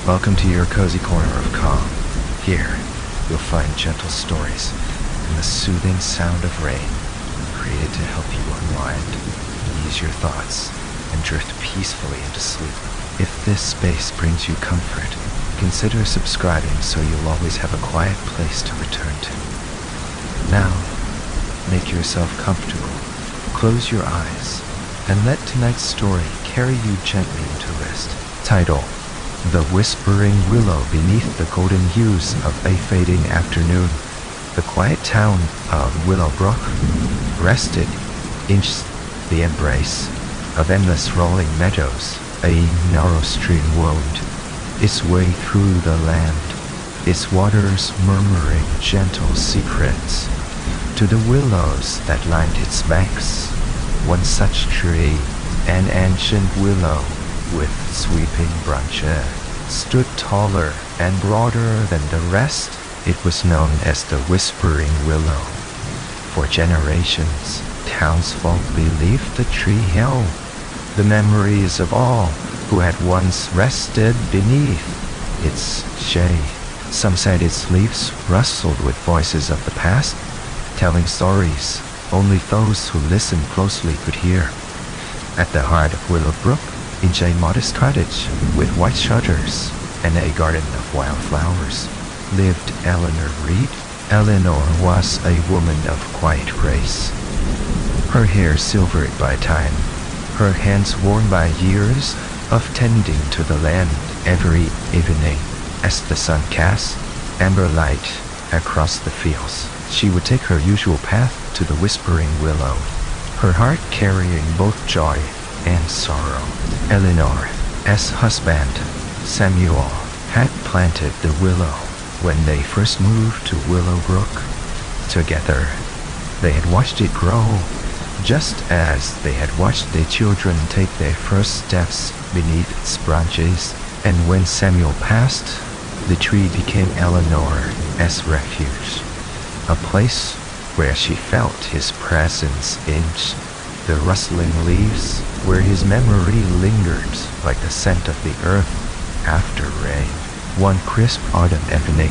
Welcome to your cozy corner of calm. Here, you'll find gentle stories and the soothing sound of rain, created to help you unwind, ease your thoughts, and drift peacefully into sleep. If this space brings you comfort, consider subscribing so you'll always have a quiet place to return to. Now, make yourself comfortable, close your eyes, and let tonight's story carry you gently into rest. Title: The Whispering Willow Beneath the Golden Hues of a Fading Afternoon. The quiet town of Willowbrook rested in the embrace of endless rolling meadows. A narrow stream wound its way through the land, its waters murmuring gentle secrets to the willows that lined its banks. One such tree, an ancient willow with sweeping branches, stood taller and broader than the rest. It was known as the Whispering Willow. For generations, townsfolk believed the tree held the memories of all who had once rested beneath its shade. Some said its leaves rustled with voices of the past, telling stories only those who listened closely could hear. At the heart of Willowbrook, in a modest cottage with white shutters and a garden of wildflowers, lived Eleanor Reed. Eleanor was a woman of quiet grace, her hair silvered by time, her hands worn by years of tending to the land. Every evening, as the sun cast amber light across the fields, she would take her usual path to the Whispering Willow, her heart carrying both joy and sorrow. Eleanor, as husband, Samuel, had planted the willow when they first moved to Willowbrook. Together, they had watched it grow, just as they had watched their children take their first steps beneath its branches. And when Samuel passed, the tree became Eleanor's refuge, a place where she felt his presence inch the rustling leaves, where his memory lingered like the scent of the earth after rain. One crisp autumn evening,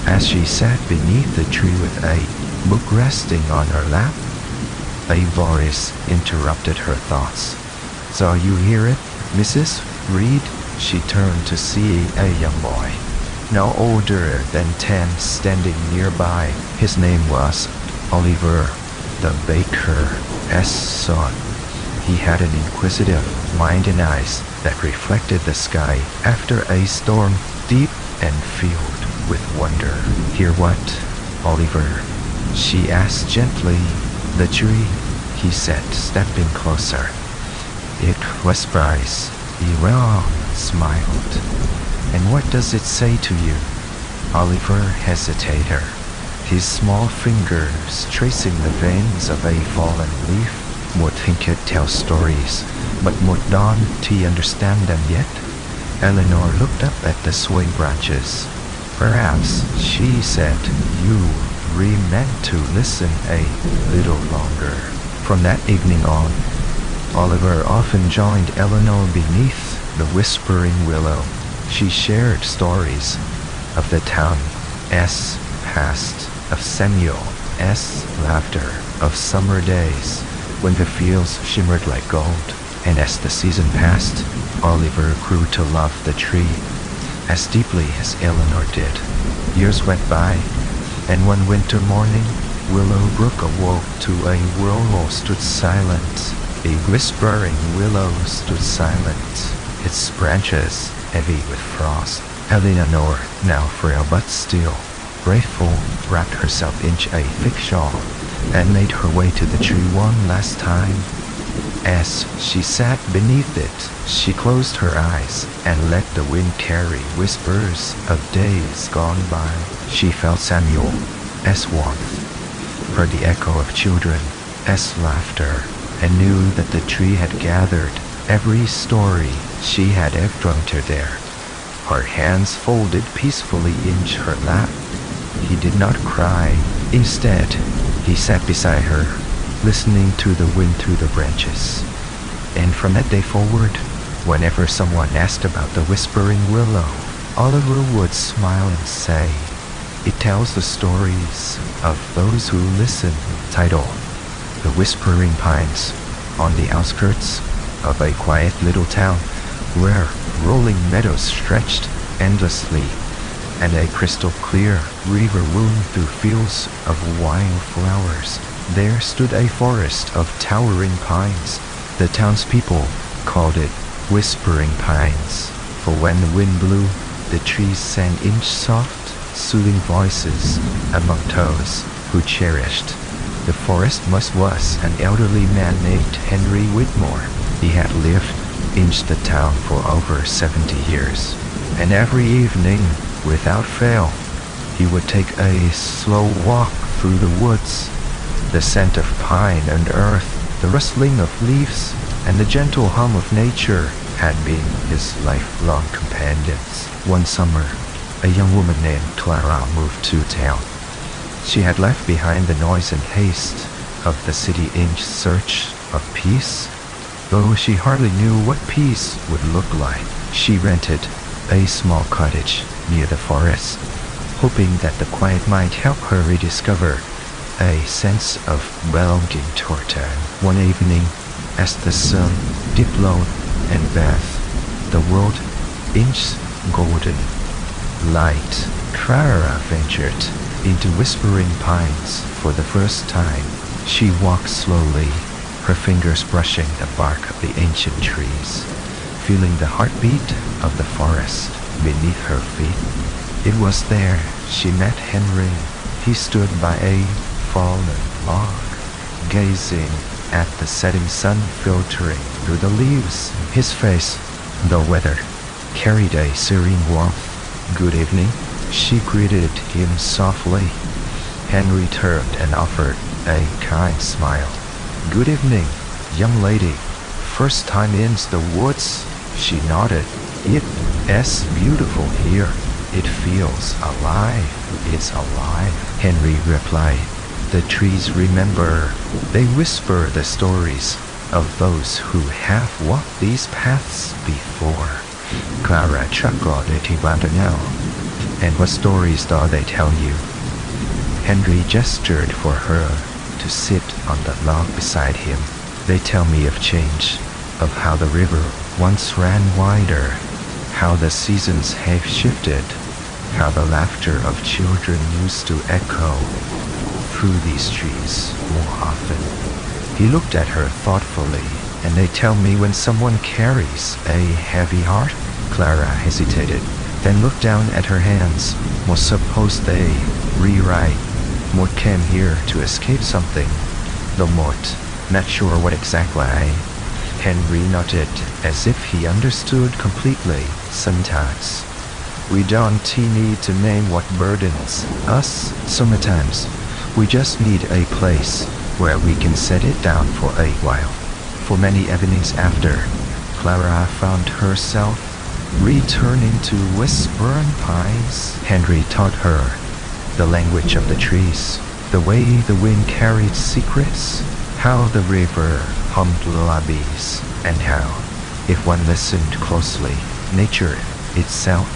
as she sat beneath the tree with a book resting on her lap, a voice interrupted her thoughts. "So you hear it, Mrs. Reed?" She turned to see a young boy, no older than 10, standing nearby. His name was Oliver, the baker's son. He had an inquisitive mind and eyes that reflected the sky after a storm, deep and filled with wonder. "Hear what, Oliver?" she asked gently. "The tree," he said, stepping closer. "It whispers." Ewell smiled. "And what does it say to you?" Oliver hesitated, his small fingers tracing the veins of a fallen leaf. Would think he'd tell stories, but would not he understand them yet? Eleanor looked up at the swaying branches. "Perhaps," she said, "you meant to listen a little longer." From that evening on, Oliver often joined Eleanor beneath the Whispering Willow. She shared stories of the town's past, of Samuel's laughter, of summer days when the fields shimmered like gold. And as the season passed, Oliver grew to love the tree as deeply as Eleanor did. Years went by, and one winter morning, Willowbrook awoke to a willow stood silent. A whispering willow stood silent, its branches heavy with frost. Eleanor, now frail but still grateful, wrapped herself in a thick shawl and made her way to the tree one last time. As she sat beneath it, she closed her eyes and let the wind carry whispers of days gone by. She felt Samuel's warmth, heard the echo of children's laughter, and knew that the tree had gathered every story she had encountered there. Her hands folded peacefully in her lap. He did not cry. Instead, he sat beside her, listening to the wind through the branches. And from that day forward, whenever someone asked about the Whispering Willow, Oliver would smile and say, "It tells the stories of those who listen." Title: The Whispering Pines. On the outskirts of a quiet little town where rolling meadows stretched endlessly and a crystal clear river wound through fields of wildflowers, there stood a forest of towering pines. The townspeople called it Whispering Pines, for when the wind blew, the trees sang inch-soft, soothing voices among those who cherished the forest. Was an elderly man named Henry Whitmore. He had lived in the town for over 70 years, and every evening, without fail, he would take a slow walk through the woods. The scent of pine and earth, the rustling of leaves, and the gentle hum of nature had been his lifelong companions. One summer, a young woman named Clara moved to town. She had left behind the noise and haste of the city in search of peace. Though she hardly knew what peace would look like, she rented a small cottage near the forest, hoping that the quiet might help her rediscover a sense of belonging toward town. One evening, as the sun dipped low and bathed the world in golden light, Clara ventured into Whispering Pines for the first time. She walked slowly, her fingers brushing the bark of the ancient trees, feeling the heartbeat of the forest beneath her feet. It was there she met Henry. He stood by a fallen log, gazing at the setting sun filtering through the leaves. His face, though weathered, carried a serene warmth. "Good evening," she greeted him softly. Henry turned and offered a kind smile. "Good evening, young lady. First time in the woods?" She nodded. "It is beautiful here. It feels alive." "It's alive," Henry replied. "The trees remember. They whisper the stories of those who have walked these paths before." Clara chuckled. "He want to know. And what stories do they tell you?" Henry gestured for her to sit on the log beside him. "They tell me of change, of how the river once ran wider, how the seasons have shifted, how the laughter of children used to echo through these trees more often." He looked at her thoughtfully. "And they tell me when someone carries a heavy heart?" Clara hesitated, then looked down at her hands. "Was suppose they rewrite. Mort came here to escape something. Though Mort, not sure what exactly." Henry nodded as if he understood completely. "Sometimes we don't need to name what burdens us. Sometimes we just need a place where we can set it down for a while." For many evenings after, Clara found herself returning to Whispering Pines. Henry taught her the language of the trees, the way the wind carried secrets, how the river hummed lullabies, and how, if one listened closely, nature itself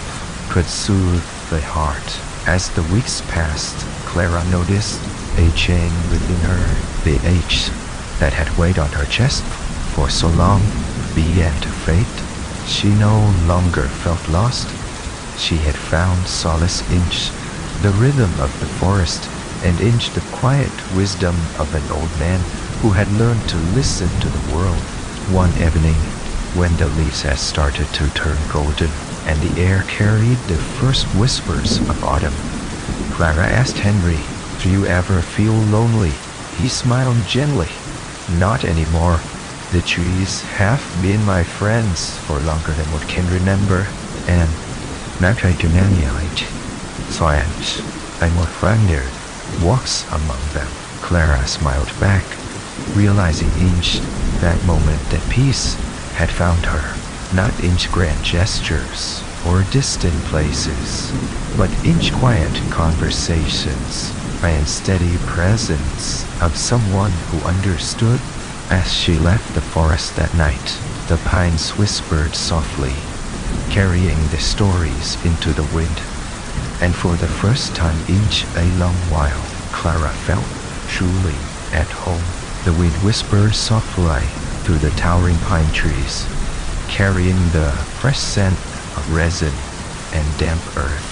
could soothe the heart. As the weeks passed, Clara noticed a change within her. The ache that had weighed on her chest for so long began to fade. She no longer felt lost. She had found solace in the rhythm of the forest and in the quiet wisdom of an old man who had learned to listen to the world. One evening, when the leaves had started to turn golden and the air carried the first whispers of autumn, Clara asked Henry, "Do you ever feel lonely?" He smiled gently. "Not anymore. The trees have been my friends for longer than one can remember, and now try to navigate. So I'm a friend there walks among them." Clara smiled back, realizing in that moment that peace had found her, not in grand gestures or distant places, but in quiet conversations and steady presence of someone who understood. As she left the forest that night, the pines whispered softly, carrying the stories into the wind. And for the first time in a long while, Clara felt truly at home. The wind whispered softly through the towering pine trees, carrying the fresh scent of resin and damp earth.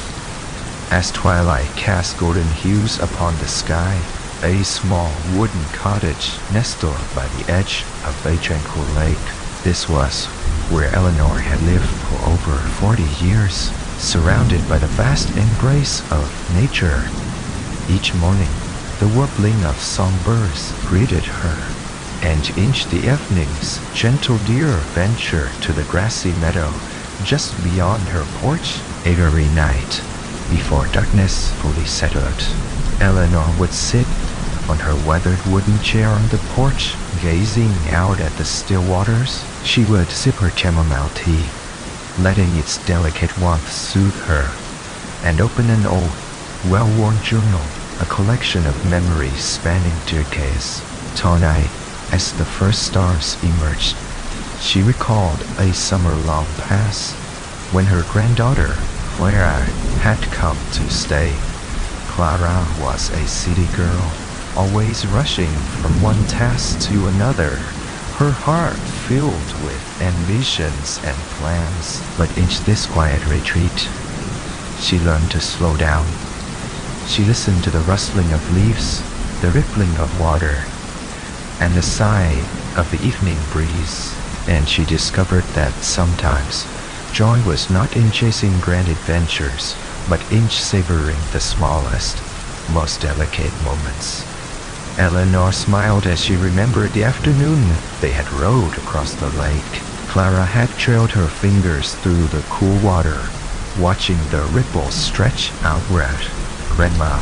As twilight cast golden hues upon the sky, a small wooden cottage nestled by the edge of a tranquil lake. This was where Eleanor had lived for over 40 years, surrounded by the vast embrace of nature. Each morning, the warbling of songbirds greeted her, and in the evenings, gentle deer ventured to the grassy meadow just beyond her porch. Every night, before darkness fully settled, Eleanor would sit on her weathered wooden chair on the porch, gazing out at the still waters. She would sip her chamomile tea, letting its delicate warmth soothe her, and open an old, well-worn journal, a collection of memories spanning decades. Tonight, as the first stars emerged, she recalled a summer long past when her granddaughter, Clara, had come to stay. Clara was a city girl, always rushing from one task to another, her heart filled with ambitions and plans. But in this quiet retreat, she learned to slow down. She listened to the rustling of leaves, the rippling of water, and the sigh of the evening breeze, and she discovered that sometimes joy was not in chasing grand adventures, but in savoring the smallest, most delicate moments. Eleanor smiled as she remembered the afternoon they had rowed across the lake. Clara had trailed her fingers through the cool water, watching the ripples stretch outward. "Grandma,"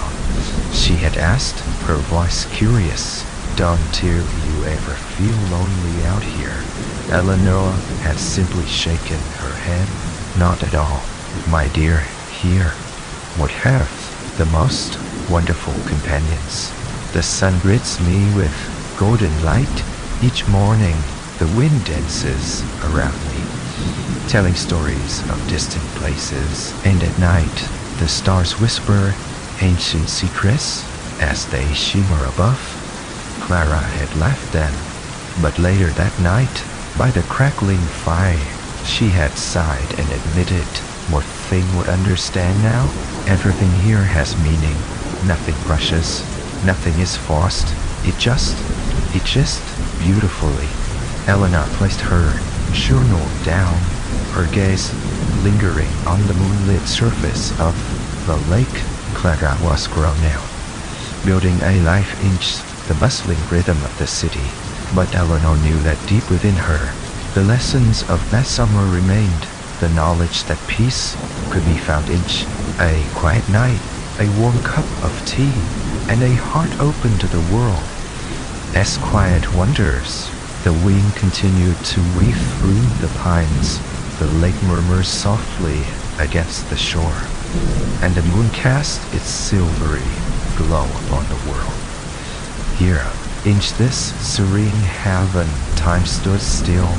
she had asked, her voice curious, "don't you ever feel lonely out here?" Eleanor had simply shaken her head. "Not at all, my dear. Here, we have the most wonderful companions. The sun greets me with golden light each morning. The wind dances around me, telling stories of distant places. And at night, the stars whisper ancient secrets as they shimmer above." Clara had laughed then, but later that night, by the crackling fire, she had sighed and admitted, "What thing would understand now? Everything here has meaning. Nothing rushes. Nothing is forced. It just beautifully." Eleanor placed her journal down, her gaze lingering on the moonlit surface of the lake. Clara was grown now, building a life in the bustling rhythm of the city. But Eleanor knew that deep within her, the lessons of that summer remained. The knowledge that peace could be found in a quiet night, a warm cup of tea, and a heart open to the world. As quiet wonders, the wind continued to weave through the pines. The lake murmured softly against the shore, and the moon cast its silvery glow upon the world. Here, in this serene haven, time stood still,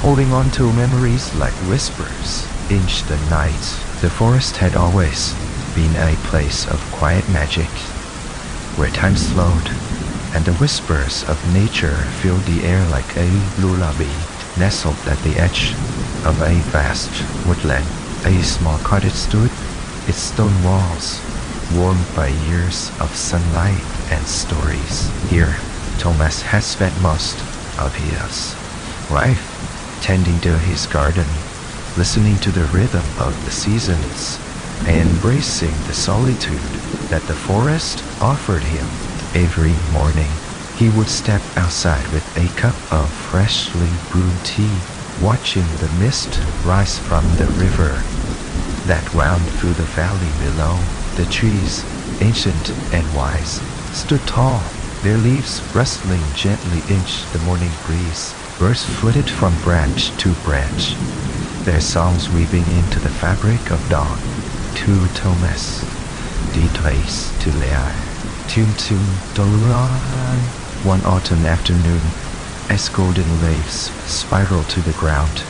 holding on to memories like whispers. In the night, the forest had always been a place of quiet magic, where time slowed, and the whispers of nature filled the air like a lullaby. Nestled at the edge of a vast woodland, a small cottage stood, its stone walls warmed by years of sunlight and stories. Here, Thomas had spent most of his life tending to his garden, listening to the rhythm of the seasons, and embracing the solitude that the forest offered him. Every morning, he would step outside with a cup of freshly brewed tea, watching the mist rise from the river that wound through the valley below. The trees, ancient and wise, stood tall, their leaves rustling gently in the morning breeze. Birds flitted from branch to branch, their songs weaving into the fabric of dawn. To Thomas, đi thuys to Lea, tune Doran. One autumn afternoon, as golden leaves spiraled to the ground,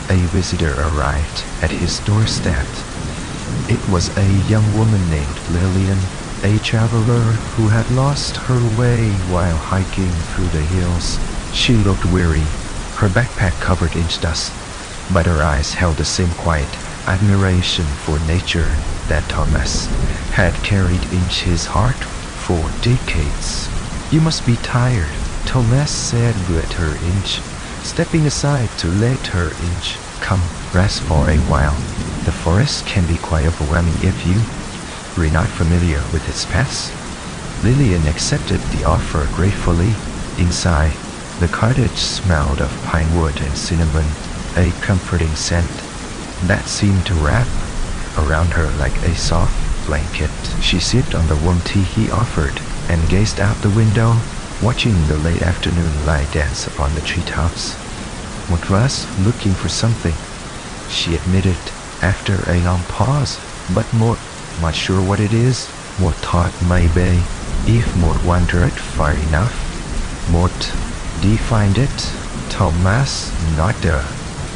a visitor arrived at his doorstep. It was a young woman named Lillian, a traveler who had lost her way while hiking through the hills. She looked weary, her backpack covered in dust, but her eyes held the same quiet admiration for nature that Thomas had carried in his heart for decades. "You must be tired," Thomas said with her inch, stepping aside to let her inch. "Come, rest for a while. The forest can be quite overwhelming if you were not familiar with its paths." Lillian accepted the offer gratefully. Inside, the cottage smelled of pine wood and cinnamon, a comforting scent that seemed to wrap around her like a soft blanket. She sipped on the warm tea he offered and gazed out the window, watching the late afternoon light dance upon the treetops. "What was looking for something," she admitted after a long pause, "but not sure what it is. What thought may be, if Maud wandered far enough." "Maud, defined it," Thomas nodded,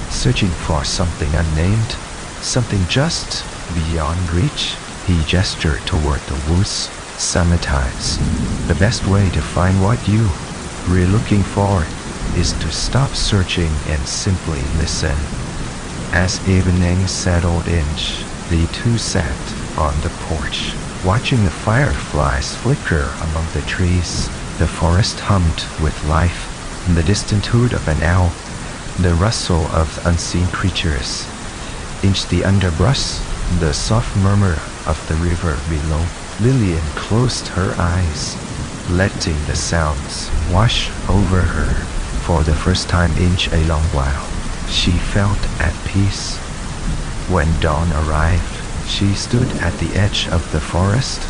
searching for something unnamed, something just beyond reach. He gestured toward the woods. "Sometimes the best way to find what you were looking for is to stop searching and simply listen." As evening settled in, the two sat on the porch, watching the fireflies flicker among the trees. The forest hummed with life, the distant hoot of an owl, the rustle of unseen creatures. In the underbrush, the soft murmur of the river below. Lillian closed her eyes, letting the sounds wash over her. For the first time in a long while, she felt at peace. When dawn arrived, she stood at the edge of the forest,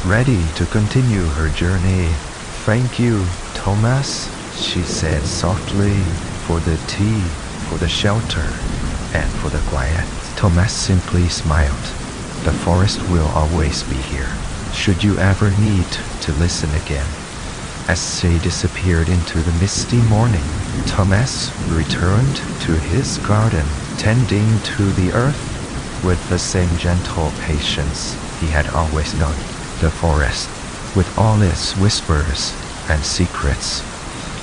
ready to continue her journey. "Thank you, Thomas," she said softly, "for the tea, for the shelter, and for the quiet." Thomas simply smiled. "The forest will always be here, should you ever need to listen again." As they disappeared into the misty morning, Thomas returned to his garden, tending to the earth with the same gentle patience he had always known. The forest, with all its whispers and secrets,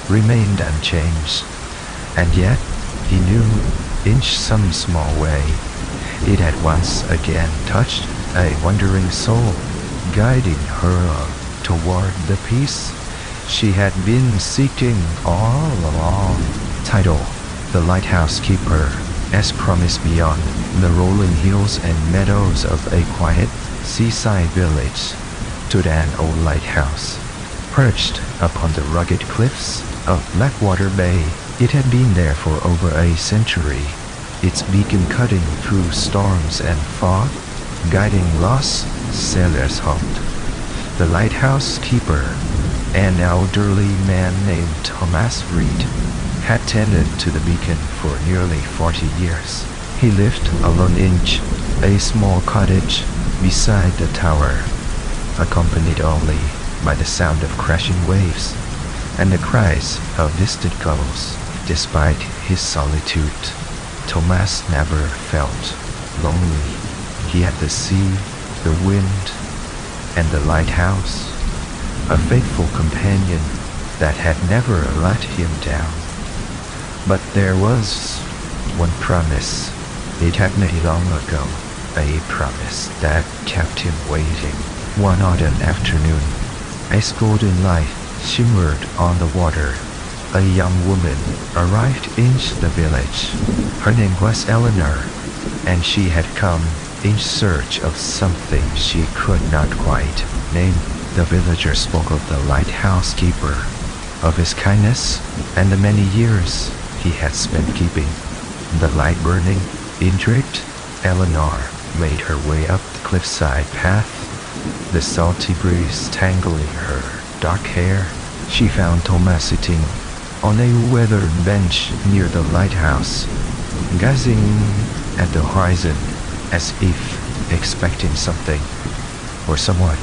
remained unchanged, and yet he knew in some small way it had once again touched a wandering soul, guiding her toward the peace she had been seeking all along. Title: The Lighthouse Keeper. As promised, beyond the rolling hills and meadows of a quiet seaside village stood an old lighthouse, perched upon the rugged cliffs of Blackwater Bay. It had been there for over a century, its beacon cutting through storms and fog, guiding lost sailors home. The lighthouse keeper, an elderly man named Thomas Reed, had tended to the beacon for nearly 40 years. He lived alone in a small cottage beside the tower, accompanied only by the sound of crashing waves and the cries of distant gulls. Despite his solitude, Thomas never felt lonely. He had the sea, the wind, and the lighthouse, a faithful companion that had never let him down. But there was one promise. It had made long ago, a promise that kept him waiting. One autumn afternoon, a golden light shimmered on the water. A young woman arrived in the village. Her name was Eleanor, and she had come in search of something she could not quite name. The villagers spoke of the lighthouse keeper, of his kindness, and the many years he had spent keeping the light burning. Intrigued, Eleanor made her way up the cliffside path, the salty breeze tangling her dark hair. She found Thomas sitting on a weathered bench near the lighthouse, gazing at the horizon as if expecting something or someone.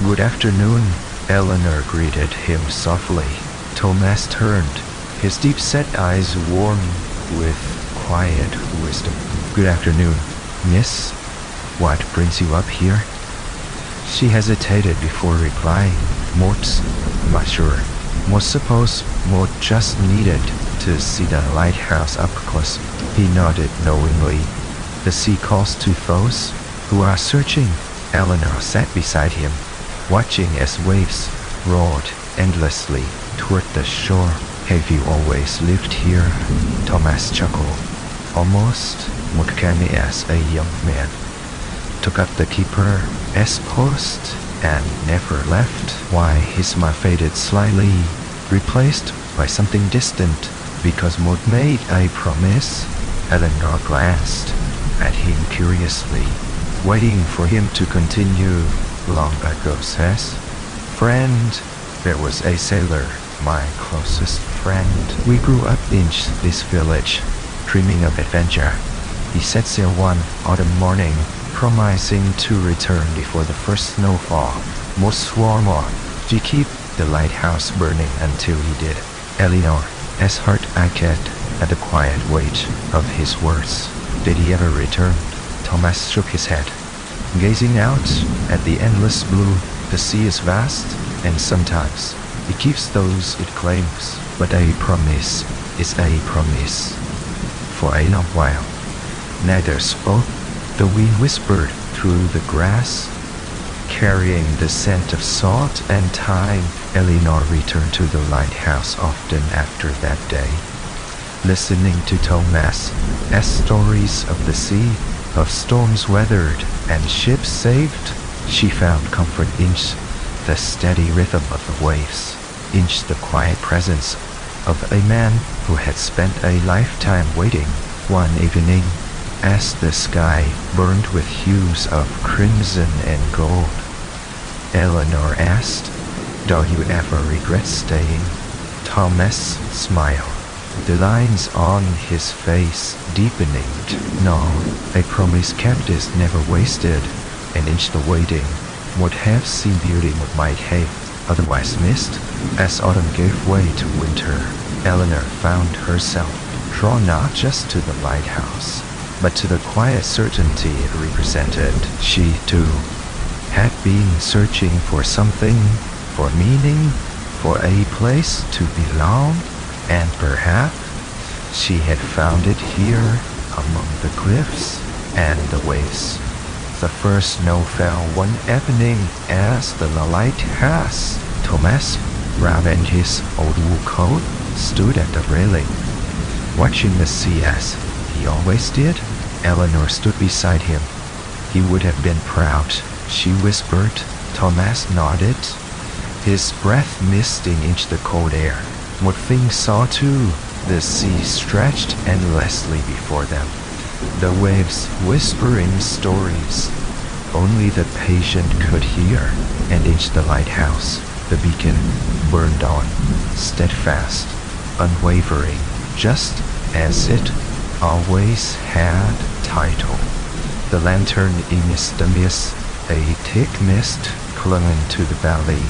"Good afternoon," Eleanor greeted him softly. Thomas turned, his deep-set eyes warm with quiet wisdom. Good afternoon, miss. What brings you up here? She hesitated before replying. Mort's, monsieur. Mort suppose Mort just needed to see the lighthouse up close. He nodded knowingly. The sea calls to those who are searching. Eleanor sat beside him, watching as waves roared endlessly toward the shore. Have you always lived here? Thomas chuckled. Almost, Mort came as a young man. Took up the keeper's post and never left. Why, his smile faded slightly, replaced by something distant. Because Maud made a promise. Eleanor glanced at him curiously, waiting for him to continue. Long ago, says, friend, there was a sailor, my closest friend. We grew up in this village, dreaming of adventure. He set sail one autumn morning, promising to return before the first snowfall. Maud swore to keep the lighthouse burning until he did. Eleanor, as heart ached at the quiet weight of his words. Did he ever return? Thomas shook his head. Gazing out at the endless blue, the sea is vast, and sometimes it keeps those it claims. But a promise is a promise. For a long while, neither spoke. The wind whispered through the grass, carrying the scent of salt and thyme. Eleanor returned to the lighthouse often after that day, listening to Thomas as stories of the sea, of storms weathered and ships saved. She found comfort in the steady rhythm of the waves, in the quiet presence of a man who had spent a lifetime waiting. One evening, as the sky burned with hues of crimson and gold, Eleanor asked, "Don't you ever regret staying?" Thomas smiled, the lines on his face deepening. No, a promise kept is never wasted, and in the waiting would have seen beauty what might have otherwise missed. As autumn gave way to winter, Eleanor found herself drawn not just to the lighthouse, but to the quiet certainty it represented. She, too, had been searching for something, for meaning, for a place to belong, and perhaps she had found it here among the cliffs and the waves. The first snow fell one evening as the lighthouse. Thomas, wrapped in his old wool coat, stood at the railing, watching the sea as he always did. Eleanor stood beside him. He would have been proud, she whispered. Thomas nodded, his breath misting into the cold air. What things saw too, the sea stretched endlessly before them, the waves whispering stories only the patient could hear. And in the lighthouse, the beacon burned on, steadfast, unwavering, just as it always had title. The lantern emitted the mist, a thick mist clung to the valley,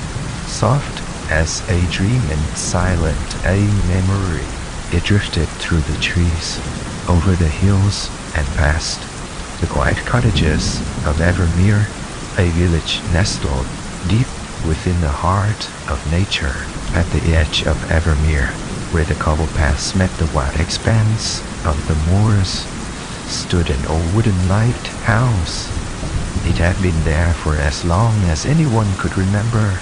soft as a dream and silent a memory. It drifted through the trees, over the hills, and past the quiet cottages of Evermere, a village nestled deep within the heart of nature. At the edge of Evermere, where the cobble paths met the wide expanse of the moors, stood an old wooden lighthouse. It had been there for as long as anyone could remember,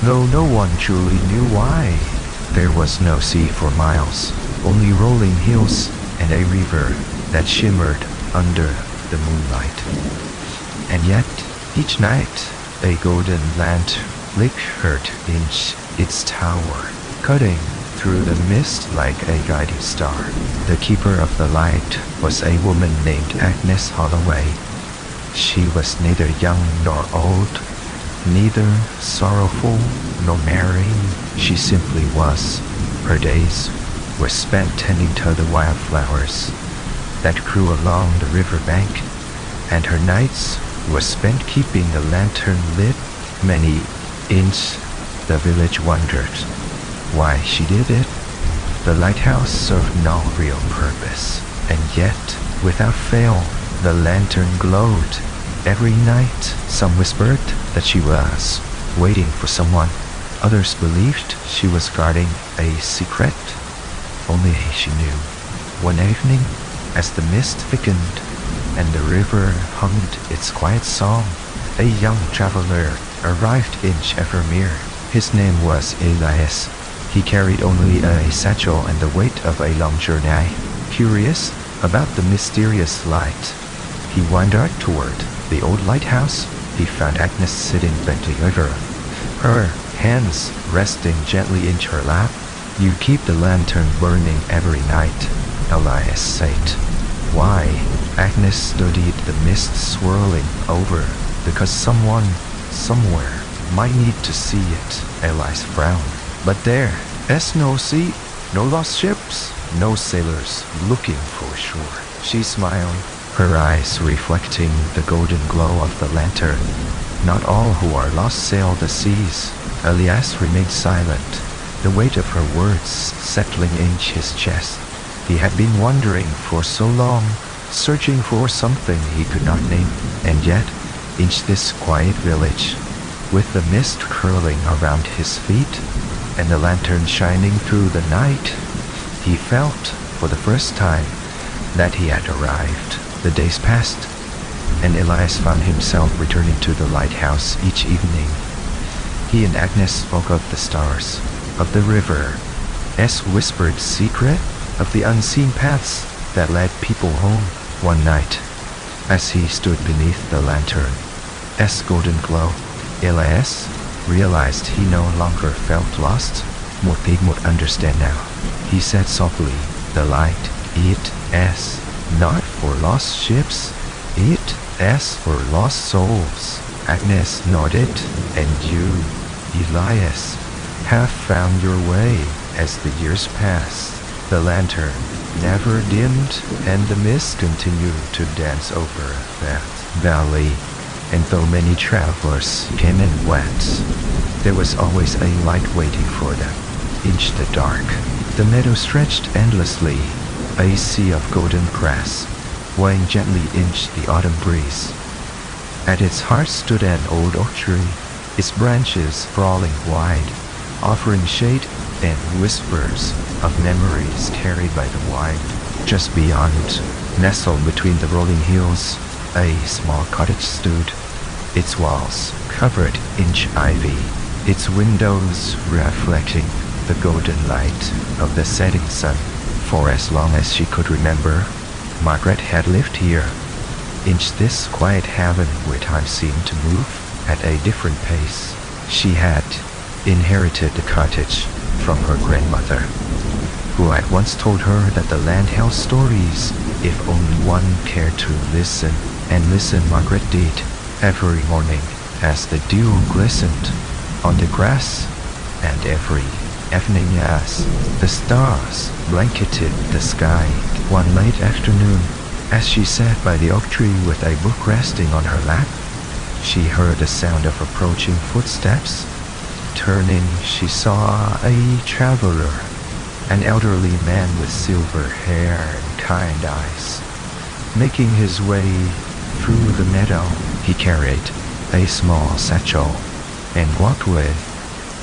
though no one truly knew why. There was no sea for miles, only rolling hills and a river that shimmered under the moonlight. And yet, each night, a golden lamp flickered in its tower, cutting through the mist like a guiding star. The keeper of the light was a woman named Agnes Holloway. She was neither young nor old, neither sorrowful nor merry. She simply was. Her days were spent tending to the wildflowers that grew along the river bank, and her nights were spent keeping the lantern lit. Many in the village wondered why she did it. The lighthouse served no real purpose. And yet, without fail, the lantern glowed. Every night, some whispered that she was waiting for someone. Others believed she was guarding a secret. Only she knew. One evening, as the mist thickened and the river hummed its quiet song, a young traveler arrived in Evermere. His name was Elias. He carried only a satchel and the weight of a long journey. Curious about the mysterious light, he wandered toward the old lighthouse. He found Agnes sitting bent over, her hands resting gently in her lap. "You keep the lantern burning every night," Elias said. "Why?" Agnes studied the mist swirling over. "Because someone, somewhere, might need to see it," Elias frowned. "But there's no sea, no lost ships, no sailors looking for shore." She smiled, her eyes reflecting the golden glow of the lantern. "Not all who are lost sail the seas." Elias remained silent, the weight of her words settling in his chest. He had been wandering for so long, searching for something he could not name, and yet, in this quiet village, with the mist curling around his feet and the lantern shining through the night, he felt, for the first time, that he had arrived. The days passed, and Elias found himself returning to the lighthouse each evening. He and Agnes spoke of the stars, of the river, as whispered secret, of the unseen paths that led people home. One night, as he stood beneath the lantern, as golden glow, Elias realized he no longer felt lost. "Một understand now," he said softly. "The light, it is not for lost ships, it is for lost souls." Agnes nodded. "And you, Elias, have found your way as the years passed." The lantern never dimmed, and the mist continued to dance over that valley. And though many travelers came and went, there was always a light waiting for them. In the dark, the meadow stretched endlessly, a sea of golden grass, swaying gently in the autumn breeze. At its heart stood an old oak tree, its branches sprawling wide, offering shade and whispers of memories carried by the wind. Just beyond, nestled between the rolling hills, a small cottage stood, its walls covered in ivy, its windows reflecting the golden light of the setting sun. For as long as she could remember, Margaret had lived here, in this quiet haven where time seemed to move at a different pace. She had inherited the cottage from her grandmother, who had once told her that the land held stories if only one cared to listen. And listen Margaret did, every morning as the dew glistened on the grass, and every evening as the stars blanketed the sky. One late afternoon, as she sat by the oak tree with a book resting on her lap, she heard the sound of approaching footsteps. Turning, she saw a traveler, an elderly man with silver hair and kind eyes, making his way through the meadow. He carried a small satchel and walked with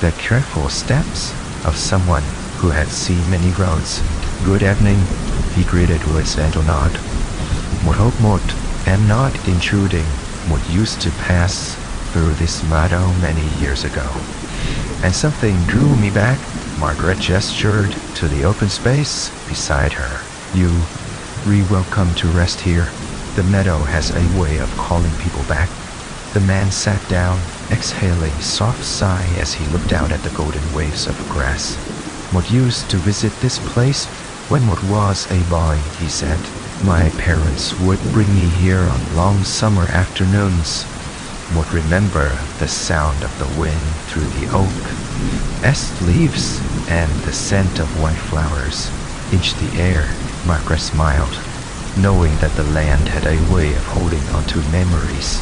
the careful steps of someone who had seen many roads. "Good evening," he greeted with a gentle nod. "Một am not intruding. Một used to pass through this meadow many years ago, and something drew me back." Margaret gestured to the open space beside her. "You welcome to rest here. The meadow has a way of calling people back." The man sat down, exhaling a soft sigh as he looked out at the golden waves of grass. "Một used to visit this place when Một was a boy," he said. "My parents would bring me here on long summer afternoons. Một remember the sound of the wind through the oak, as leaves, and the scent of white flowers in the air." Margaret smiled, knowing that the land had a way of holding onto memories,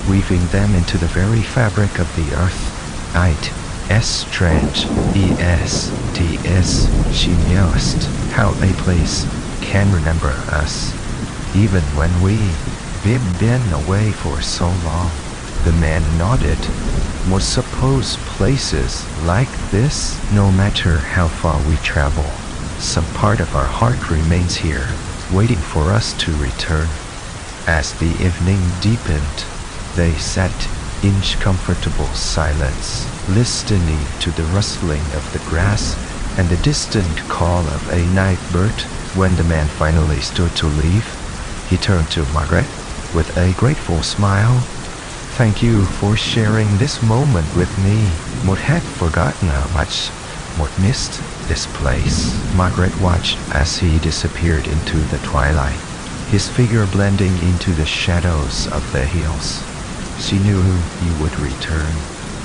weaving them into the very fabric of the earth. "It's strange, she mused, how a place can remember us, even when we've been away for so long. The man nodded. Most suppose places like this, no matter how far we travel, some part of our heart remains here, waiting for us to return. As the evening deepened, they sat in comfortable silence, listening to the rustling of the grass and the distant call of a night bird. When the man finally stood to leave, he turned to Margaret with a grateful smile. "Thank you for sharing this moment with me. Maud had forgotten how much Maud missed this place." Margaret watched as he disappeared into the twilight, his figure blending into the shadows of the hills. She knew he would return,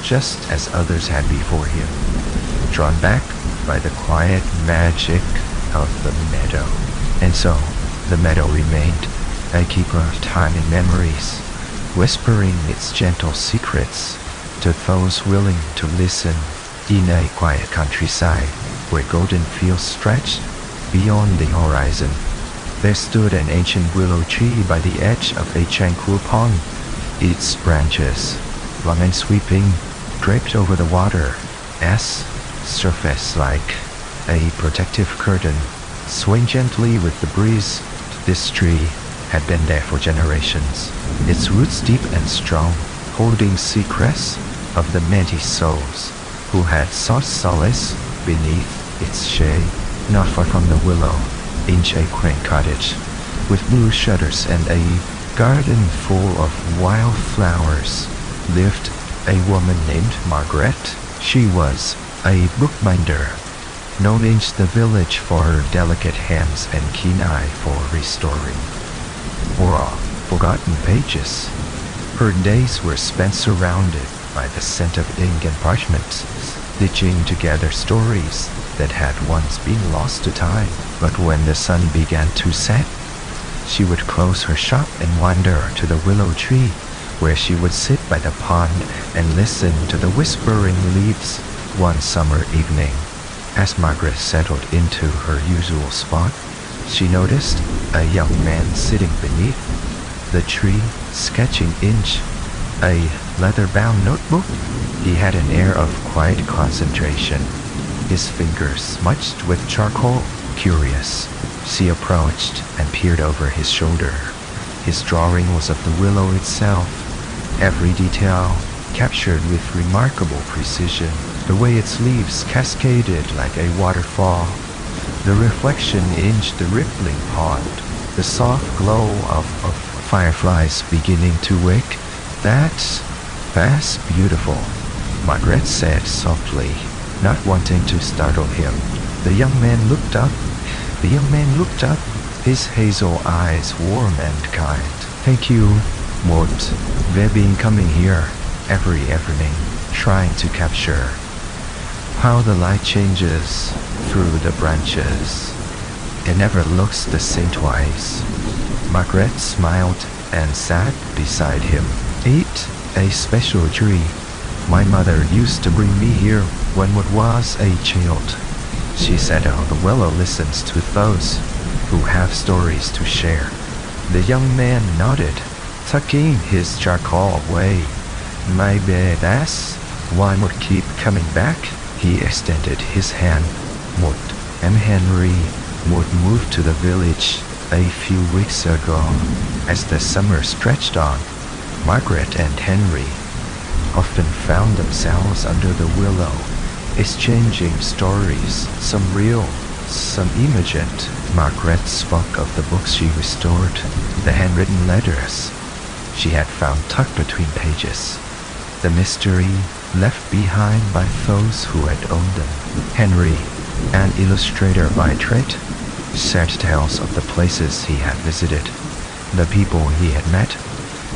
just as others had before him, drawn back by the quiet magic of the meadow. And so, the meadow remained a keeper of time and memories, whispering its gentle secrets to those willing to listen. In a quiet countryside, where golden fields stretched beyond the horizon, there stood an ancient willow tree by the edge of a tranquil pond. Its branches, long and sweeping, draped over the water as surface like a protective curtain, swaying gently with the breeze. This tree had been there for generations, its roots deep and strong, holding secrets of the many souls who had sought solace beneath its shade. Not far from the willow, in a quaint cottage with blue shutters and a garden full of wild flowers, lived a woman named Margaret. She was a bookbinder, known in the village for her delicate hands and keen eye for restoring or forgotten pages. Her days were spent surrounded by the scent of ink and parchment, stitching together stories that had once been lost to time. But when the sun began to set, she would close her shop and wander to the willow tree, where she would sit by the pond and listen to the whispering leaves. One summer evening, as Margaret settled into her usual spot, she noticed a young man sitting beneath the tree, sketching in a leather-bound notebook. He had an air of quiet concentration, his fingers smudged with charcoal. Curious, she approached and peered over his shoulder. His drawing was of the willow itself, every detail captured with remarkable precision. The way its leaves cascaded like a waterfall, the reflection in the rippling pond, the soft glow of fireflies beginning to wake. That's beautiful," Margaret said softly, not wanting to startle him. The young man looked up, his hazel eyes warm and kind. "Thank you, Maud. We've been coming here every evening, trying to capture how the light changes through the branches. It never looks the same twice." Margaret smiled and sat beside him. "It's a special tree. My mother used to bring me here when I was a child. She said how the willow listens to those who have stories to share." The young man nodded, tucking his charcoal away. "Maybe that's why Maud keep coming back." He extended his hand. "Maud, I'm Henry. Maud moved to the village a few weeks ago." As the summer stretched on, Margaret and Henry often found themselves under the willow, exchanging stories, some real, some imagined. Margaret spoke of the books she restored, the handwritten letters she had found tucked between pages, the mystery left behind by those who had owned them. Henry, an illustrator by trade, shared tales of the places he had visited, the people he had met,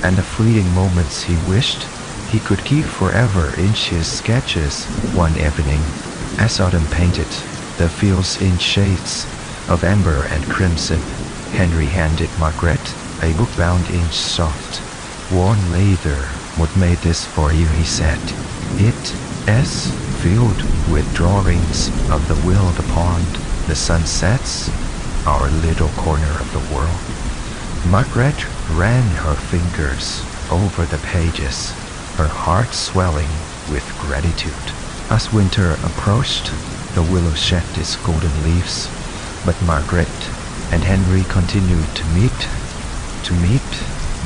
and the fleeting moments he wished he could keep forever in his sketches. One evening, as autumn painted the fields in shades of amber and crimson, Henry handed Margaret a book bound in soft, worn leather. "What made this for you?" he said. "It is filled with drawings of the will, the pond, the sunsets, our little corner of the world. Margaret ran her fingers over the pages, her heart swelling with gratitude. As winter approached, the willow shed its golden leaves, but Margaret and Henry continued to meet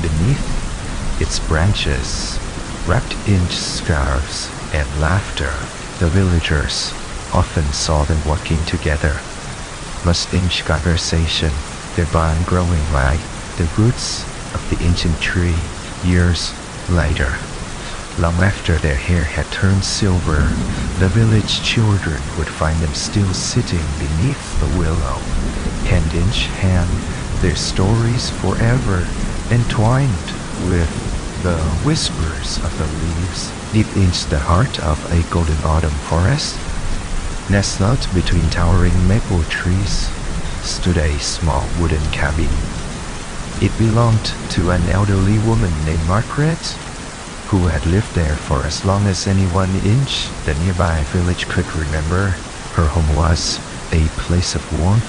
beneath its branches, wrapped in scarves and laughter. The villagers often saw them walking together, lost in conversation, their bond growing like the roots of the ancient tree. Years later, long after their hair had turned silver, the village children would find them still sitting beneath the willow, hand in hand, their stories forever entwined with the whispers of the leaves. Deep in the heart of a golden autumn forest, nestled between towering maple trees, stood a small wooden cabin. It belonged to an elderly woman named Margaret, who had lived there for as long as anyone in the nearby village could remember. Her home was a place of warmth,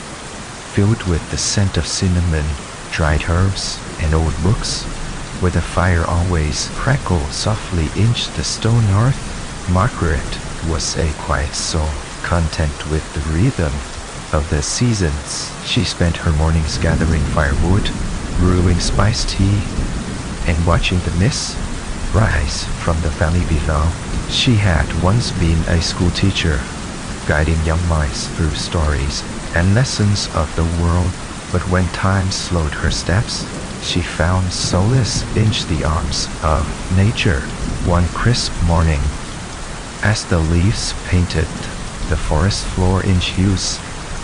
filled with the scent of cinnamon, dried herbs, and old books, where the fire always crackled softly in the stone hearth. Margaret was a quiet soul, content with the rhythm of the seasons. She spent her mornings gathering firewood, brewing spiced tea, and watching the mist rise from the valley below. She had once been a school teacher, guiding young minds through stories and lessons of the world, but when time slowed her steps, she found solace in the arms of nature. One crisp morning, as the leaves painted the forest floor in hues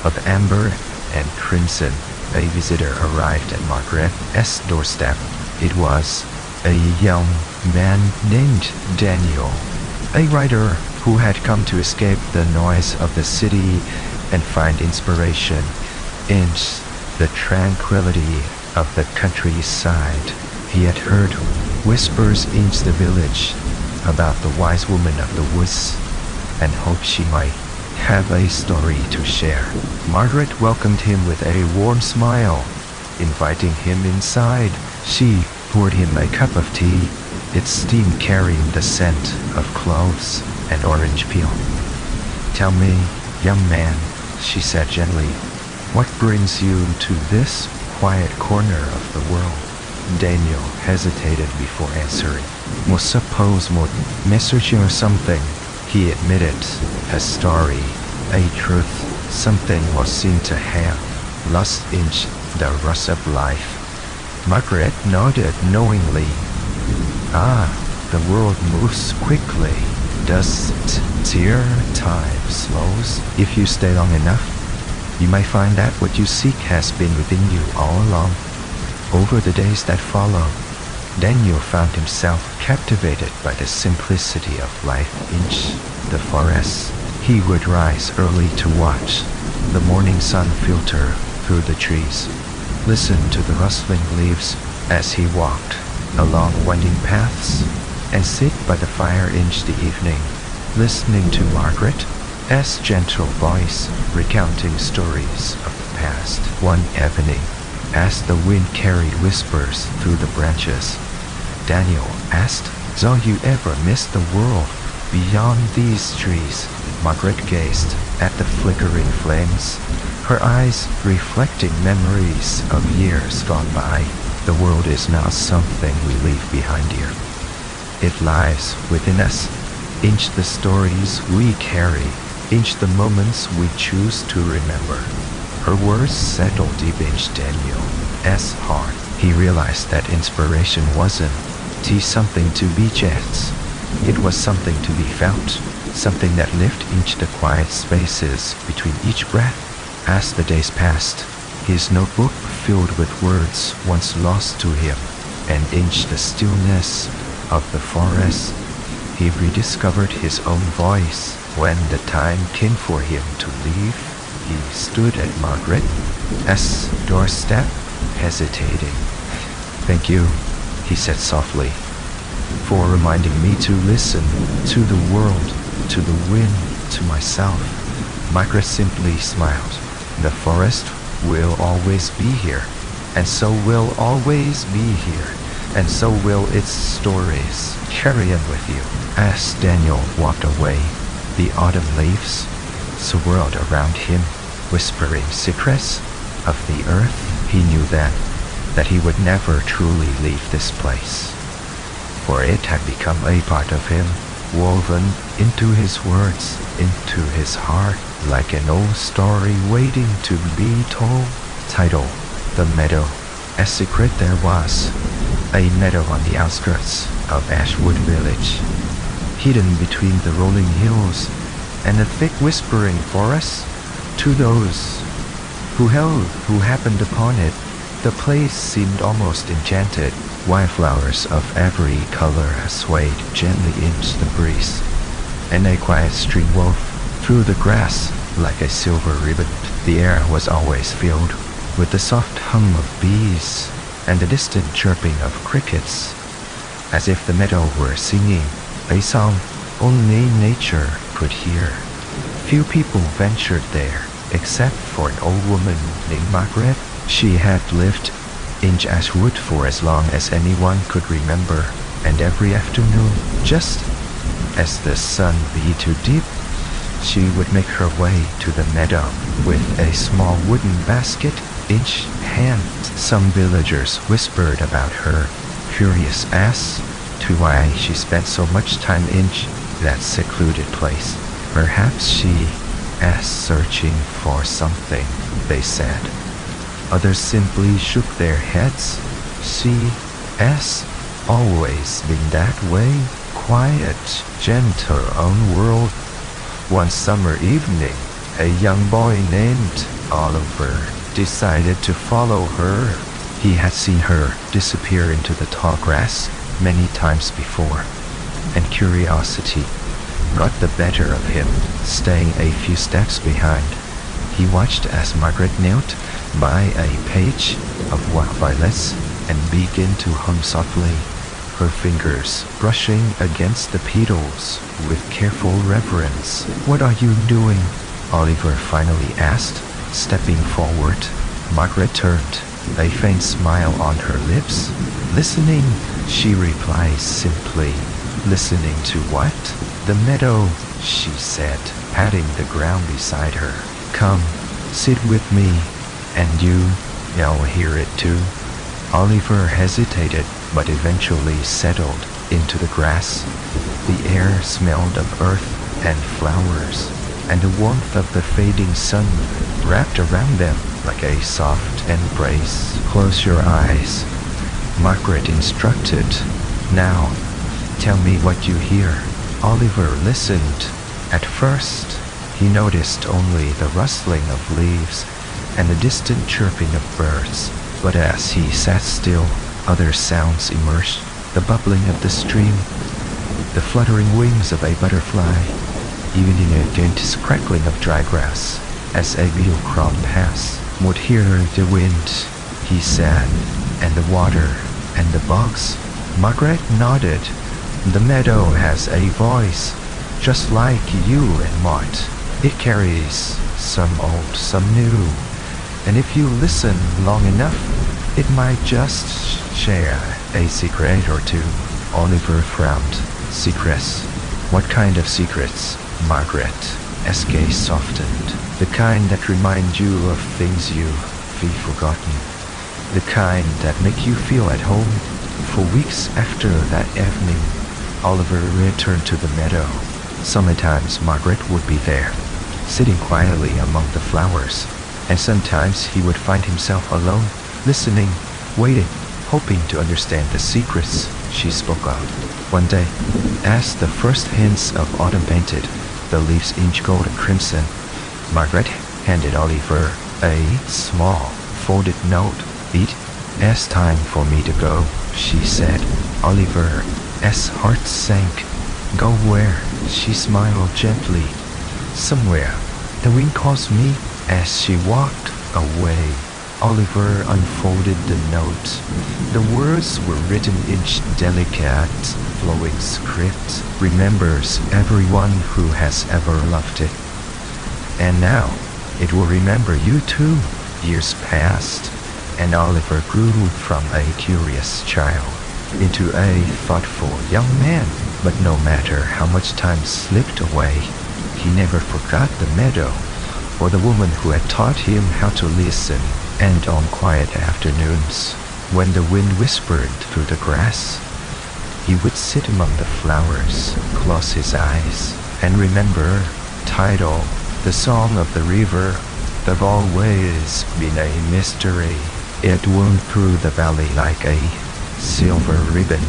of amber and crimson, a visitor arrived at Margaret's doorstep. It was a young man named Daniel, a writer who had come to escape the noise of the city and find inspiration in the tranquility of the countryside. He had heard whispers in the village about the wise woman of the woods and hoped she might have a story to share. Margaret welcomed him with a warm smile, inviting him inside. She poured him a cup of tea, its steam carrying the scent of cloves and orange peel. "Tell me, young man," she said gently, "what brings you to this quiet corner of the world?" Daniel hesitated before answering. "Well, suppose more message or something," he admitted. "A story, a truth, something was seen to have lost in the rush of life." Margaret nodded knowingly. "Ah, the world moves quickly, does it? Dear, time slows. If you stay long enough, you might find that what you seek has been within you all along." Over the days that followed, Daniel found himself captivated by the simplicity of life in the forest. He would rise early to watch the morning sun filter through the trees, listen to the rustling leaves as he walked along winding paths, and sit by the fire in the evening, listening to Margaret's gentle voice recounting stories of the past. One evening, as the wind carried whispers through the branches, Daniel asked, "Don't you ever miss the world beyond these trees?" Margaret gazed at the flickering flames, her eyes reflecting memories of years gone by. "The world is not something we leave behind here. It lies within us, in the stories we carry, in the moments we choose to remember." Her words settled deep in Daniel's heart. He realized that inspiration wasn't something to be chased. It was something to be felt, something that lived in the quiet spaces between each breath. As the days passed, his notebook filled with words once lost to him, and in the stillness of the forest, he rediscovered his own voice. When the time came for him to leave, he stood at Margaret's doorstep, hesitating. "Thank you," he said softly, "for reminding me to listen to the world, to the wind, to myself." Margaret simply smiled. The forest will always be here, and so will always be here, and so will its stories. Carry on with you. As Daniel walked away, the autumn leaves swirled around him, whispering secrets of the earth. He knew then that he would never truly leave this place, for it had become a part of him, woven into his words, into his heart, like an old story waiting to be told. Title: The Meadow. As secret there was a meadow on the outskirts of Ashwood Village, hidden between the rolling hills and the thick whispering forests. To those who happened upon it, the place seemed almost enchanted. Wildflowers of every color swayed gently in the breeze, and a quiet stream wove through the grass like a silver ribbon. The air was always filled with the soft hum of bees and the distant chirping of crickets, as if the meadow were singing a song only nature could hear. Few people ventured there, except for an old woman named Margaret. She had lived in Ashwood for as long as anyone could remember, and every afternoon, just as the sun beat too deep, she would make her way to the meadow with a small wooden basket in hand. Some villagers whispered about her, curious as to why she spent so much time in that secluded place. Perhaps she is searching for something, they said. Others simply shook their heads. She has always been that way, quiet, gentle, unworldly. One summer evening, a young boy named Oliver decided to follow her. He had seen her disappear into the tall grass many times before, and curiosity got the better of him. Staying a few steps behind, he watched as Margaret knelt by a patch of wild violets and began to hum softly, her fingers brushing against the petals with careful reverence. "What are you doing?" Oliver finally asked, stepping forward. Margaret turned, a faint smile on her lips. "Listening," she replied simply. "Listening to what?" "The meadow," she said, patting the ground beside her. "Come, sit with me, and you'll hear it too." Oliver hesitated, but eventually settled into the grass. The air smelled of earth and flowers, and the warmth of the fading sun wrapped around them like a soft embrace. "Close your eyes," Margaret instructed. "Now, tell me what you hear." Oliver listened. At first, he noticed only the rustling of leaves and the distant chirping of birds. But as he sat still, other sounds emerged: the bubbling of the stream, the fluttering wings of a butterfly, even the faint crackling of dry grass as a beetle crawled past. "Would hear the wind," he said, "and the water, and the bugs." Margaret nodded. "The meadow has a voice, just like you and Mott. It carries some old, some new, and if you listen long enough, it might just share a secret or two." Oliver frowned. "Secrets? What kind of secrets?" Margaret, S.K. softened. "The kind that remind you of things you've forgotten. The kind that make you feel at home." For weeks after that evening, Oliver returned to the meadow. Sometimes Margaret would be there, sitting quietly among the flowers, and sometimes he would find himself alone, listening, waiting, hoping to understand the secrets she spoke of. One day, as the first hints of autumn painted the leaves inch gold and crimson, Margaret handed Oliver a small, folded note. "It's time for me to go," she said. Oliver's heart sank. "Go where?" She smiled gently. "Somewhere. The wind calls me." As she walked away, Oliver unfolded the note. The words were written in delicate, flowing script. "Remembers everyone who has ever loved it. And now, it will remember you too." Years passed, and Oliver grew from a curious child into a thoughtful young man. But no matter how much time slipped away, he never forgot the meadow or the woman who had taught him how to listen. And on quiet afternoons, when the wind whispered through the grass, he would sit among the flowers, close his eyes, and remember Tidal, the song of the river. There've always been a mystery. It wound through the valley like a silver ribbon,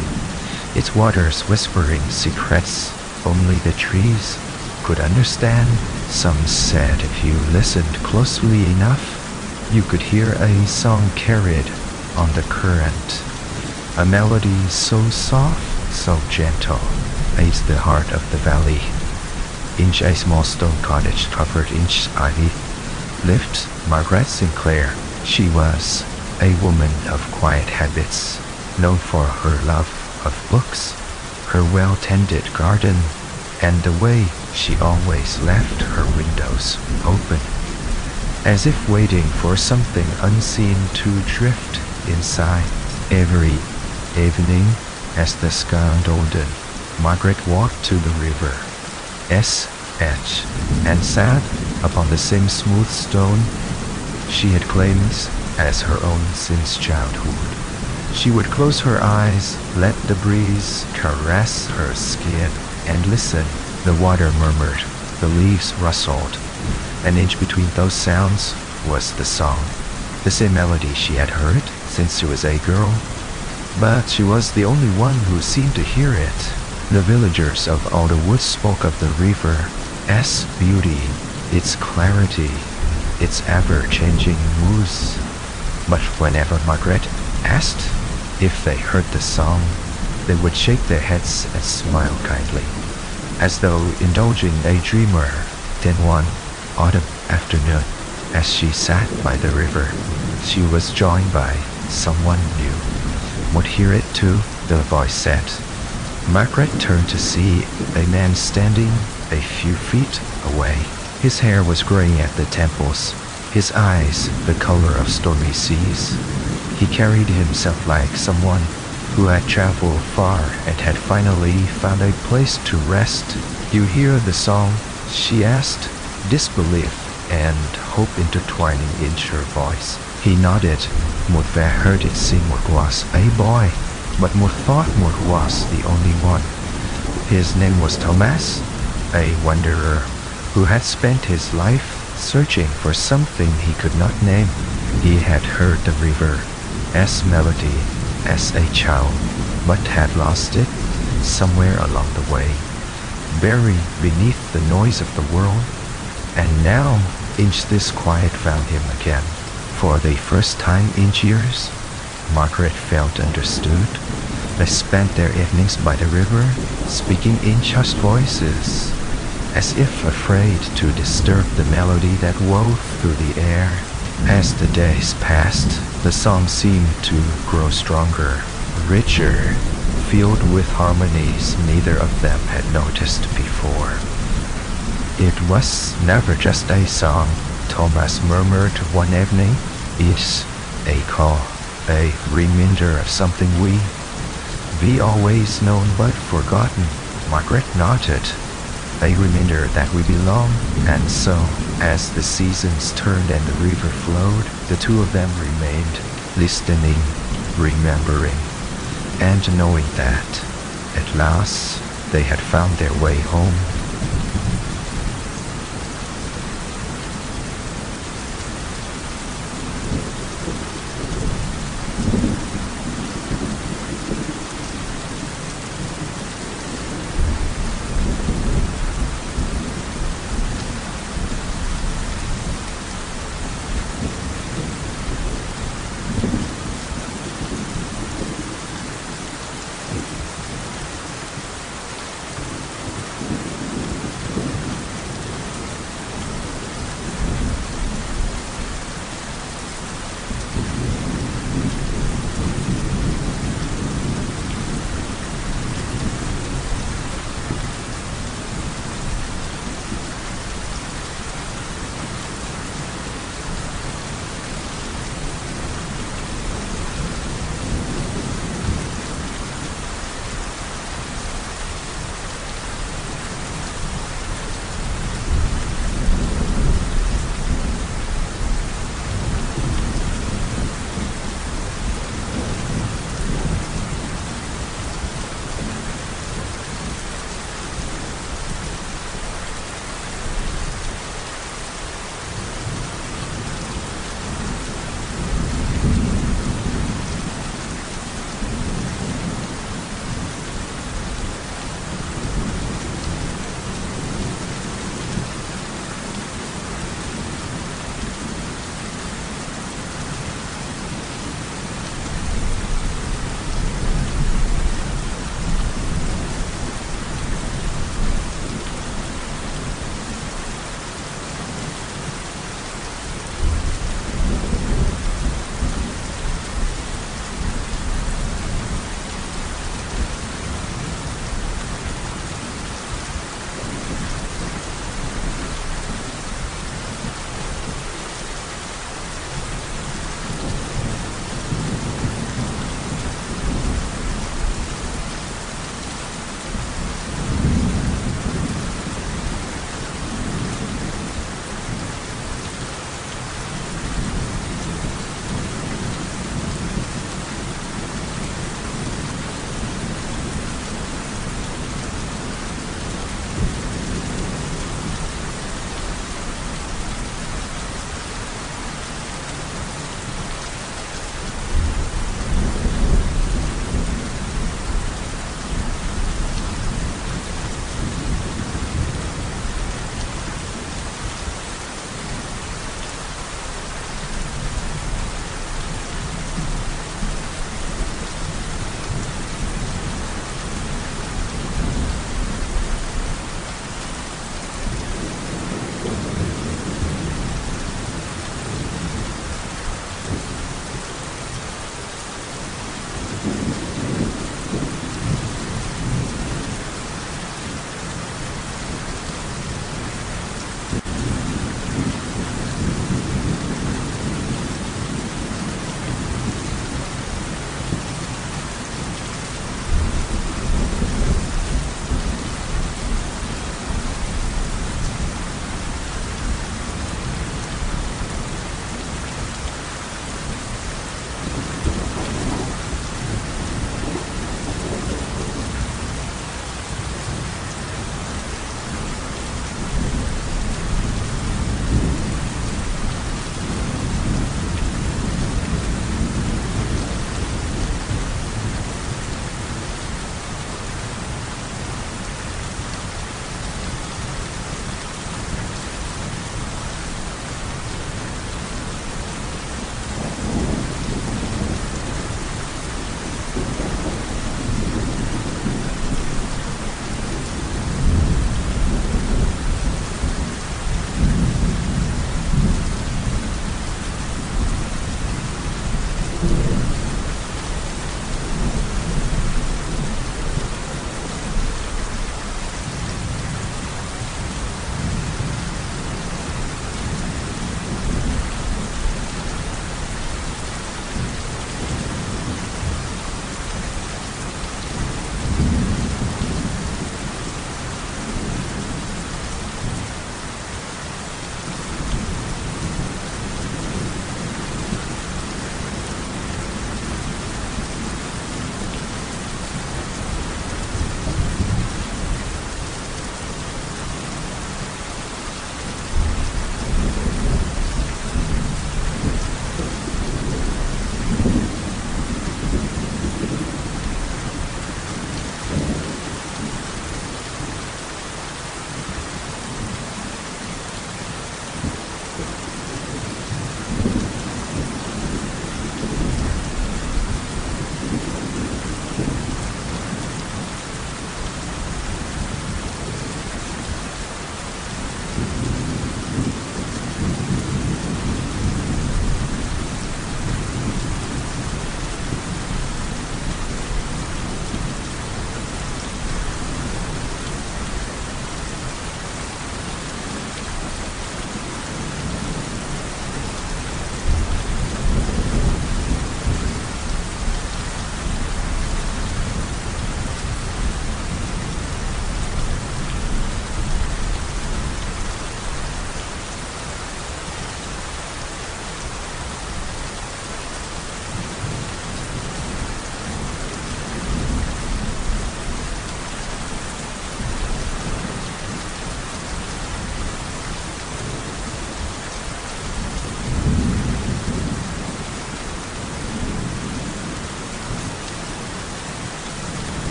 its waters whispering secrets only the trees could understand. Some said if you listened closely enough, you could hear a song carried on the current, a melody so soft, so gentle, aches the heart of the valley. In a small stone cottage covered in ivy lived Margaret Sinclair. She was a woman of quiet habits, known for her love of books, her well-tended garden, and the way she always left her windows open, as if waiting for something unseen to drift inside. Every evening, as the sky golden, Margaret walked to the river edge and sat upon the same smooth stone she had claimed as her own since childhood. She would close her eyes, let the breeze caress her skin, and listen. The water murmured, the leaves rustled, and in between those sounds was the song, the same melody she had heard since she was a girl. But she was the only one who seemed to hear it. The villagers of all the woods spoke of the river's beauty, its clarity, its ever-changing moods. But whenever Margaret asked if they heard the song, they would shake their heads and smile kindly, as though indulging a dreamer. Then one autumn afternoon, as she sat by the river, she was joined by someone new. Would hear it too, the voice said. Margaret turned to see a man standing a few feet away. His hair was gray at the temples, his eyes the color of stormy seas. He carried himself like someone who had traveled far and had finally found a place to rest. You hear the song? She asked, disbelief and hope intertwining in her voice. He nodded. Mutve heard it sing what was a boy, but Mut thought Mut was the only one. His name was Thomas, a wanderer who had spent his life searching for something he could not name. He had heard the river as melody as a child, but had lost it somewhere along the way, buried beneath the noise of the world. And now, this quiet found him again. For the first time in years, Margaret felt understood. They spent their evenings by the river, speaking in hushed voices, as if afraid to disturb the melody that wove through the air. As the days passed, the song seemed to grow stronger, richer, filled with harmonies neither of them had noticed before. It was never just a song, Thomas murmured one evening. It's a call, a reminder of something we always known but forgotten. Margaret nodded. A reminder that we belong. And so, as the seasons turned and the river flowed, the two of them remained, listening, remembering, and knowing that, at last, they had found their way home.